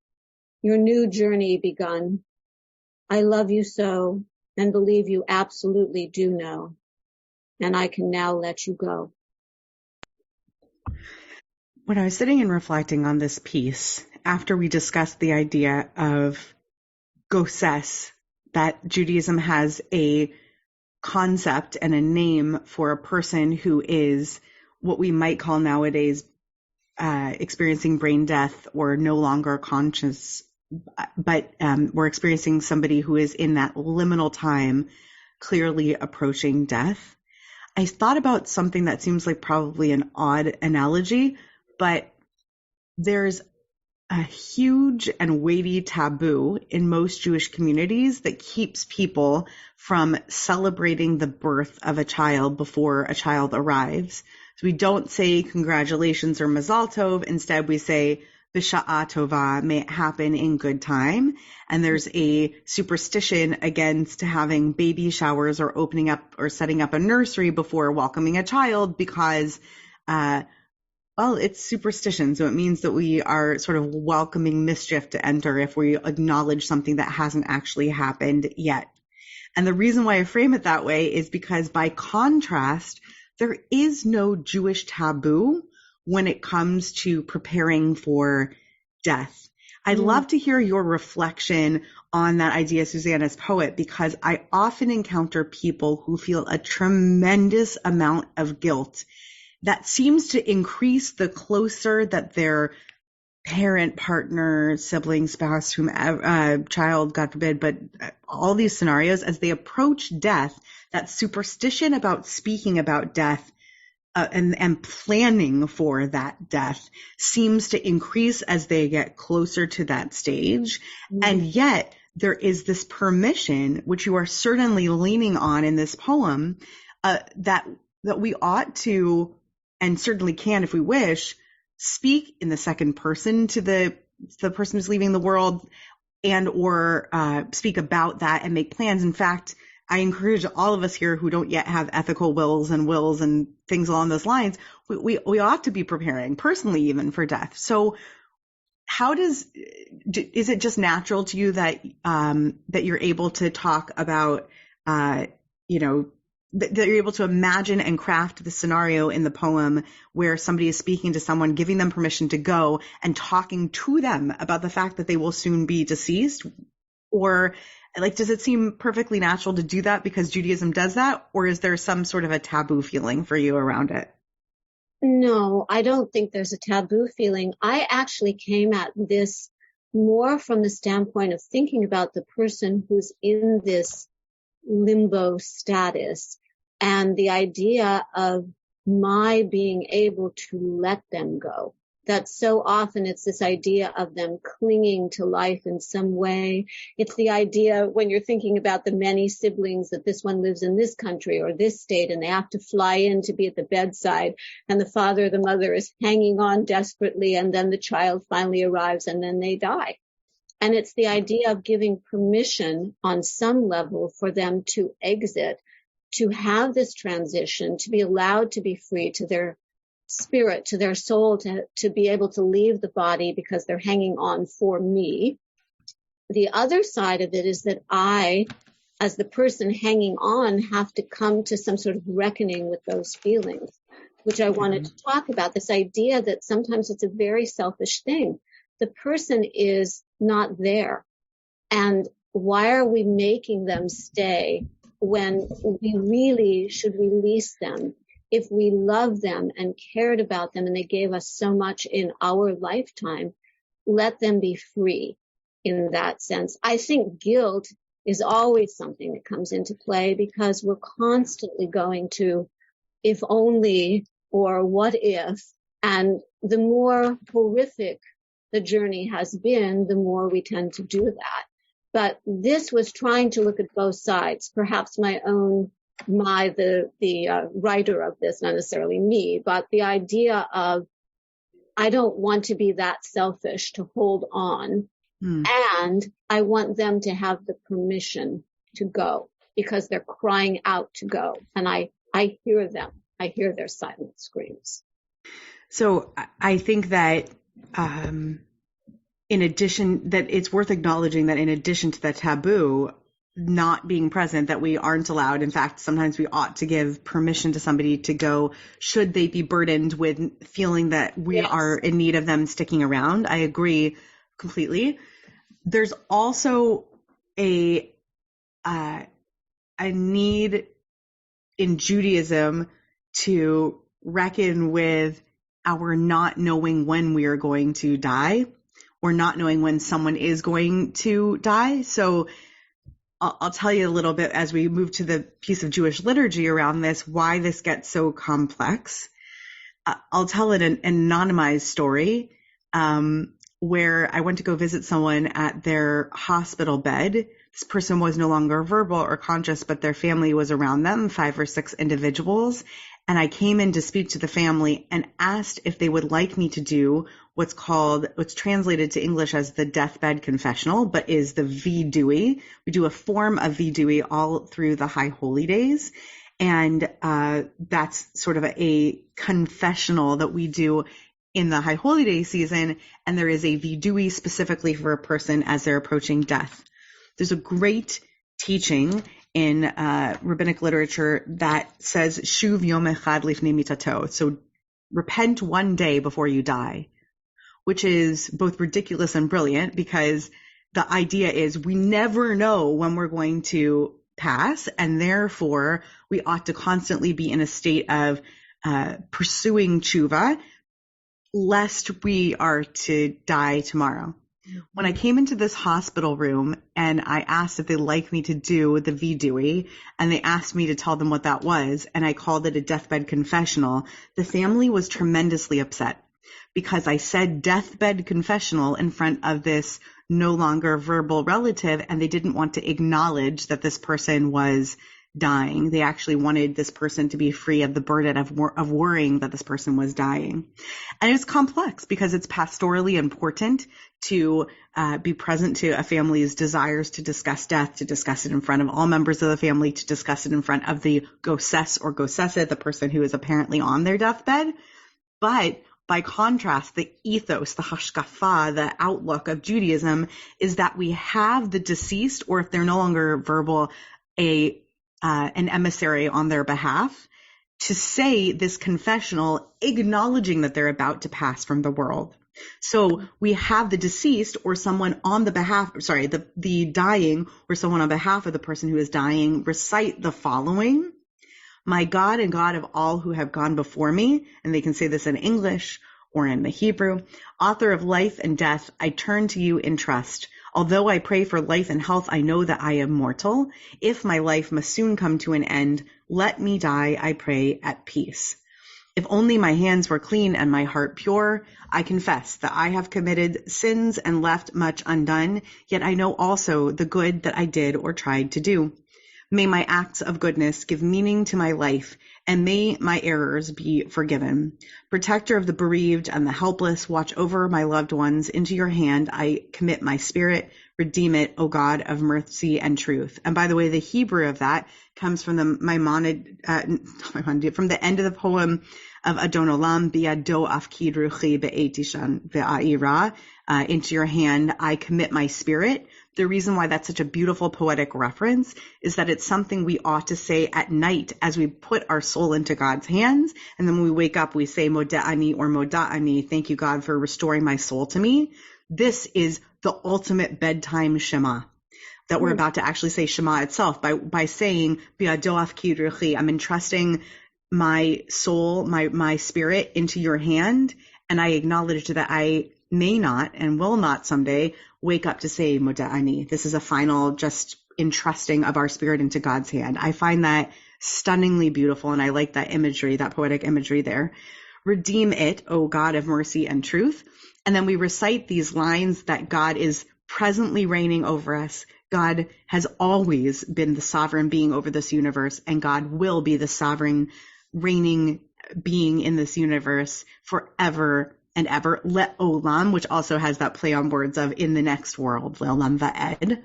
your new journey begun. I love you so and believe you absolutely do know, and I can now let you go. When I was sitting and reflecting on this piece, after we discussed the idea of goses, that Judaism has a concept and a name for a person who is what we might call nowadays experiencing brain death or no longer conscious, but we're experiencing somebody who is in that liminal time, clearly approaching death. I thought about something that seems like probably an odd analogy, but there's a huge and weighty taboo in most Jewish communities that keeps people from celebrating the birth of a child before a child arrives. So we don't say congratulations or mazal tov. Instead, we say b'sha'a tova, may it happen in good time. And there's a superstition against having baby showers or opening up or setting up a nursery before welcoming a child because, well, it's superstition. So it means that we are sort of welcoming mischief to enter if we acknowledge something that hasn't actually happened yet. And the reason why I frame it that way is because by contrast, there is no Jewish taboo when it comes to preparing for death. I'd love to hear your reflection on that idea, Suzanne, as poet, because I often encounter people who feel a tremendous amount of guilt that seems to increase the closer that their parent, partner, sibling, spouse, whomever, child, God forbid, but all these scenarios, as they approach death, that superstition about speaking about death and planning for that death seems to increase as they get closer to that stage. And yet there is this permission, which you are certainly leaning on in this poem, that we ought to, and certainly can if we wish, speak in the second person to the person who's leaving the world and or speak about that and make plans. In fact, I encourage all of us here who don't yet have ethical wills and things along those lines, we ought to be preparing personally even for death. So how is it just natural to you that you're able to talk about, that you're able to imagine and craft the scenario in the poem where somebody is speaking to someone, giving them permission to go and talking to them about the fact that they will soon be deceased? Or does it seem perfectly natural to do that because Judaism does that? Or is there some sort of a taboo feeling for you around it? No, I don't think there's a taboo feeling. I actually came at this more from the standpoint of thinking about the person who's in this limbo status and the idea of my being able to let them go. That so often it's this idea of them clinging to life in some way. It's the idea when you're thinking about the many siblings that this one lives in this country or this state and they have to fly in to be at the bedside and the father or the mother is hanging on desperately and then the child finally arrives and then they die. And it's the idea of giving permission on some level for them to exit, to have this transition, to be allowed to be free to their spirit, to their soul, to be able to leave the body because they're hanging on for me. The other side of it is that I, as the person hanging on, have to come to some sort of reckoning with those feelings, which I wanted to talk about, this idea that sometimes it's a very selfish thing. The person is not there. And why are we making them stay when we really should release them? If we love them and cared about them and they gave us so much in our lifetime, let them be free in that sense. I think guilt is always something that comes into play because we're constantly going to if only or what if, and the more horrific the journey has been, the more we tend to do that. But this was trying to look at both sides, perhaps the writer of this, not necessarily me, but the idea of, I don't want to be that selfish to hold on. And I want them to have the permission to go because they're crying out to go. And I hear them. I hear their silent screams. So I think that, in addition, that it's worth acknowledging that in addition to the taboo not being present, that we aren't allowed. In fact, sometimes we ought to give permission to somebody to go should they be burdened with feeling that we are in need of them sticking around. I agree completely. There's also a need in Judaism to reckon with our not knowing when we are going to die, or not knowing when someone is going to die. So I'll tell you a little bit as we move to the piece of Jewish liturgy around this, why this gets so complex. I'll tell an anonymized story where I went to go visit someone at their hospital bed. This person was no longer verbal or conscious, but their family was around them, 5 or 6 individuals. And I came in to speak to the family and asked if they would like me to do what's translated to English as the deathbed confessional, but is the vidui. We do a form of vidui all through the High Holy Days. And that's sort of a confessional that we do in the High Holy Day season. And there is a vidui specifically for a person as they're approaching death. There's a great teaching in rabbinic literature that says shuv yom echad lifnei mitato, so repent one day before you die, which is both ridiculous and brilliant because the idea is we never know when we're going to pass, and therefore we ought to constantly be in a state of pursuing tshuva lest we are to die tomorrow. When I came into this hospital room and I asked if they'd like me to do the vidui, and they asked me to tell them what that was, and I called it a deathbed confessional, the family was tremendously upset because I said deathbed confessional in front of this no longer verbal relative, and they didn't want to acknowledge that this person was dying. They actually wanted this person to be free of the burden of worrying that this person was dying. And it's complex because it's pastorally important to be present to a family's desires to discuss death, to discuss it in front of all members of the family, to discuss it in front of the goses or gosesa, the person who is apparently on their deathbed. But by contrast, the ethos, the hashkafa, the outlook of Judaism is that we have the deceased, or if they're no longer verbal, an emissary on their behalf to say this confessional, acknowledging that they're about to pass from the world. So we have the deceased or someone on the behalf, the dying or someone on behalf of the person who is dying recite the following: my God and God of all who have gone before me, and they can say this in English or in the Hebrew, author of life and death, I turn to you in trust. Although I pray for life and health, I know that I am mortal. If my life must soon come to an end, let me die, I pray, at peace. If only my hands were clean and my heart pure, I confess that I have committed sins and left much undone, yet I know also the good that I did or tried to do. May my acts of goodness give meaning to my life, and may my errors be forgiven. Protector of the bereaved and the helpless, watch over my loved ones. Into your hand I commit my spirit. Redeem it, O God of mercy and truth. And by the way, the Hebrew of that comes from the from the end of the poem of Adon Olam, Biado afkid ruchi be'etishan ve'aira, into your hand I commit my spirit. The reason why that's such a beautiful poetic reference is that it's something we ought to say at night as we put our soul into God's hands. And then when we wake up, we say Moda'ani or Moda'ani, thank you, God, for restoring my soul to me. This is the ultimate bedtime Shema that we're about to actually say Shema itself by saying, Biado afkid ruchi, I'm entrusting my soul, my spirit into your hand. And I acknowledge that I may not and will not someday wake up to say Moda'ani. This is a final just entrusting of our spirit into God's hand. I find that stunningly beautiful, and I like that imagery, that poetic imagery there. Redeem it, O God of mercy and truth. And then we recite these lines that God is presently reigning over us. God has always been the sovereign being over this universe, and God will be the sovereign reigning being in this universe forever and ever. Le'olam, which also has that play on words of in the next world, le'olam va'ed.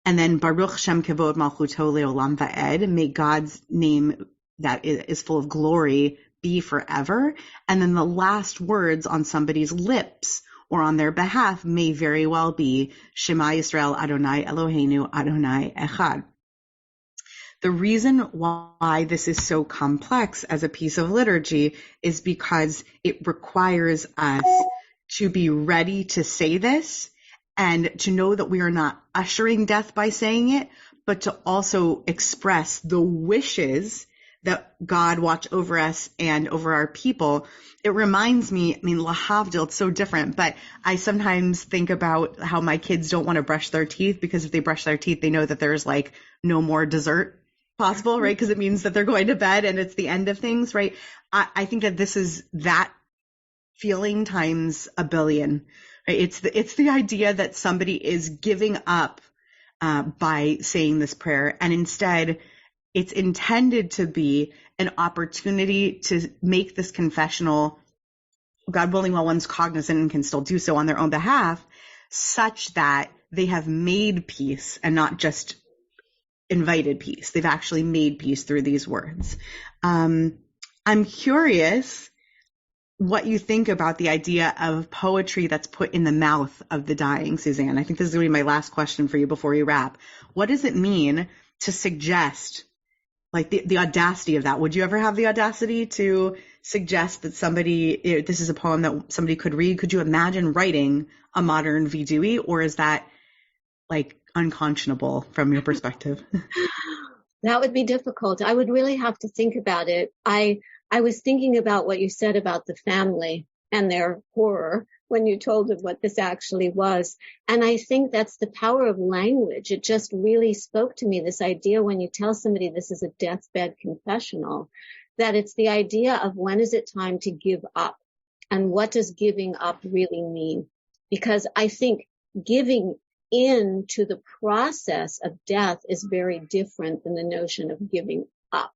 And then Baruch Shem Kevod Malchuto le'olam va'ed. May God's name that is full of glory be forever. And then the last words on somebody's lips or on their behalf may very well be Shema Yisrael Adonai Eloheinu Adonai Echad. The reason why this is so complex as a piece of liturgy is because it requires us to be ready to say this and to know that we are not ushering death by saying it, but to also express the wishes that God watch over us and over our people. It reminds me, lahavdil, it's so different, but I sometimes think about how my kids don't want to brush their teeth because if they brush their teeth, they know that there's like no more dessert possible, right? Because it means that they're going to bed and it's the end of things, right? I think that this is that feeling times a billion, right? It's the idea that somebody is giving up by saying this prayer, and instead it's intended to be an opportunity to make this confessional, God willing, while one's cognizant and can still do so on their own behalf, such that they have made peace and not just invited peace. They've actually made peace through these words. I'm curious what you think about the idea of poetry that's put in the mouth of the dying, Suzanne. I think this is going to be my last question for you before we wrap. What does it mean to suggest, like the audacity of that? Would you ever have the audacity to suggest that somebody, this is a poem that somebody could read? Could you imagine writing a modern vidui, or is that like unconscionable from your perspective? That would be difficult. I would really have to think about it. I was thinking about what you said about the family and their horror when you told them what this actually was. And I think that's the power of language. It just really spoke to me, this idea when you tell somebody this is a deathbed confessional, that it's the idea of when is it time to give up, and what does giving up really mean? Because I think giving in to the process of death is very different than the notion of giving up.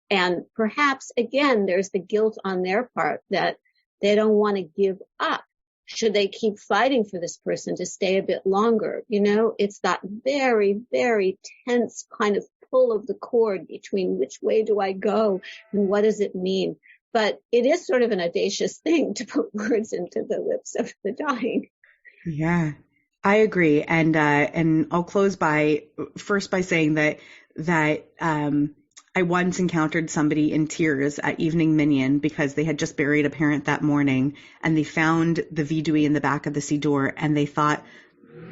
And perhaps, again, there's the guilt on their part that they don't want to give up. Should they keep fighting for this person to stay a bit longer? You know, it's that very, very tense kind of pull of the cord between which way do I go and what does it mean? But it is sort of an audacious thing to put words into the lips of the dying. Yeah, I agree. And I'll close by saying that I once encountered somebody in tears at evening minyan because they had just buried a parent that morning, and they found the vidui in the back of the siddur, and they thought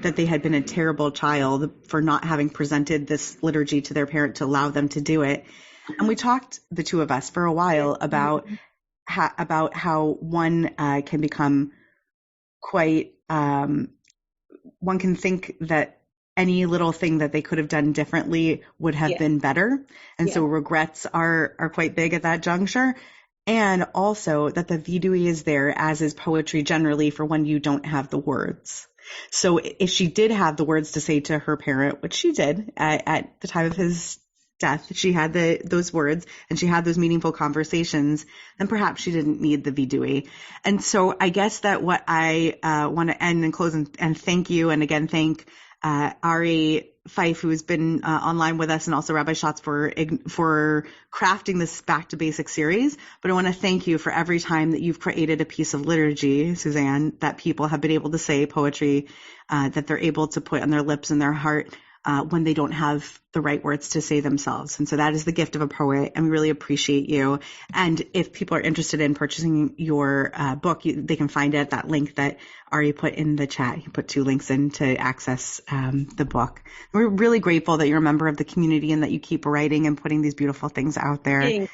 that they had been a terrible child for not having presented this liturgy to their parent to allow them to do it. And we talked, the two of us, for a while about how one can become quite, one can think that any little thing that they could have done differently would have been better. And so regrets are quite big at that juncture. And also that the vidui is there, as is poetry generally, for when you don't have the words. So if she did have the words to say to her parent, which she did at the time of his death, she had those words and she had those meaningful conversations, then perhaps she didn't need the vidui. And so I guess that what I want to end and close and thank you, and again, thank Ari Fife, who's been online with us, and also Rabbi Schatz for crafting this Back to Basics series. But I want to thank you for every time that you've created a piece of liturgy, Suzanne, that people have been able to say poetry, that they're able to put on their lips and their heart when they don't have the right words to say themselves. And so that is the gift of a poet, and we really appreciate you. And if people are interested in purchasing your book, they can find it at that link that Ari put in the chat. He put 2 links in to access the book. We're really grateful that you're a member of the community and that you keep writing and putting these beautiful things out there. Thanks.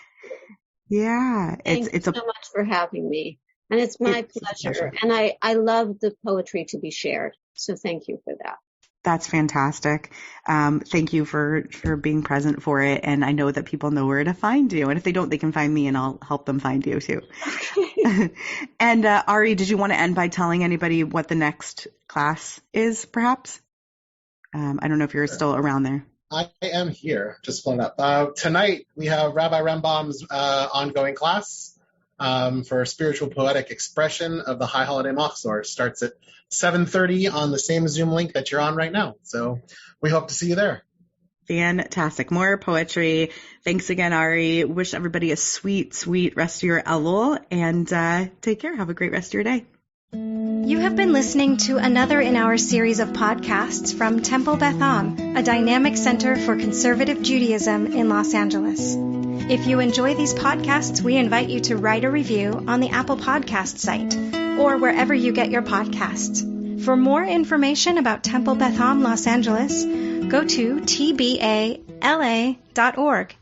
Yeah. Thank you so much for having me. And it's my pleasure. And I love the poetry to be shared. So thank you for that. That's fantastic. Thank you for being present for it. And I know that people know where to find you. And if they don't, they can find me and I'll help them find you too. Okay. And Ari, did you want to end by telling anybody what the next class is, perhaps? I don't know if you're still around there. I am here, just pulling up. Tonight, we have Rabbi Rambam's ongoing class for spiritual poetic expression of the High Holiday Machzor. Starts at 7:30 on the same Zoom link that you're on right now. So we hope to see you there. Fantastic. More poetry. Thanks again, Ari. Wish everybody a sweet, sweet rest of your Elul, and take care. Have a great rest of your day. You have been listening to another in our series of podcasts from Temple Beth Am, a dynamic center for conservative Judaism in Los Angeles. If you enjoy these podcasts, we invite you to write a review on the Apple Podcast site or wherever you get your podcasts. For more information about Temple Beth Am Los Angeles, go to tbala.org.